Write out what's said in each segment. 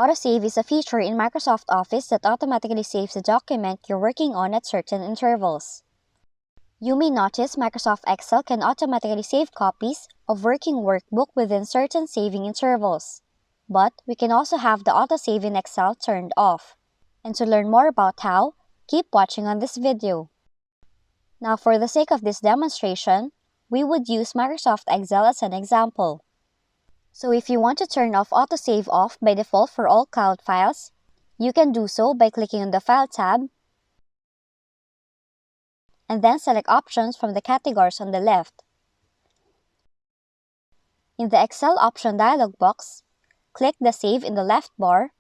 AutoSave is a feature in Microsoft Office that automatically saves the document you're working on at certain intervals. You may notice Microsoft Excel can automatically save copies of working workbook within certain saving intervals. But we can also have the AutoSave in Excel turned off. And to learn more about how, keep watching on this video. Now for the sake of this demonstration, we would use Microsoft Excel as an example. So if you want to turn off AutoSave off by default for all cloud files, you can do so by clicking on the File tab and then select Options from the categories on the left. In the Excel option dialog box, click the Save in the left bar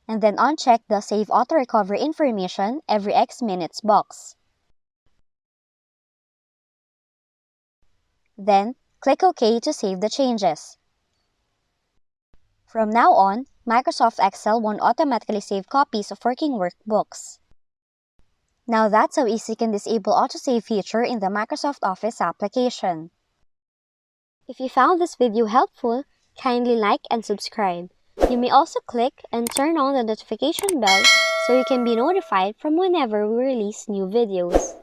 and then uncheck the Save Auto Recovery Information every X minutes box. Then, click OK to save the changes. From now on, Microsoft Excel won't automatically save copies of working workbooks. Now that's how easy you can disable AutoSave feature in the Microsoft Office application. If you found this video helpful, kindly like and subscribe. You may also click and turn on the notification bell so you can be notified from whenever we release new videos.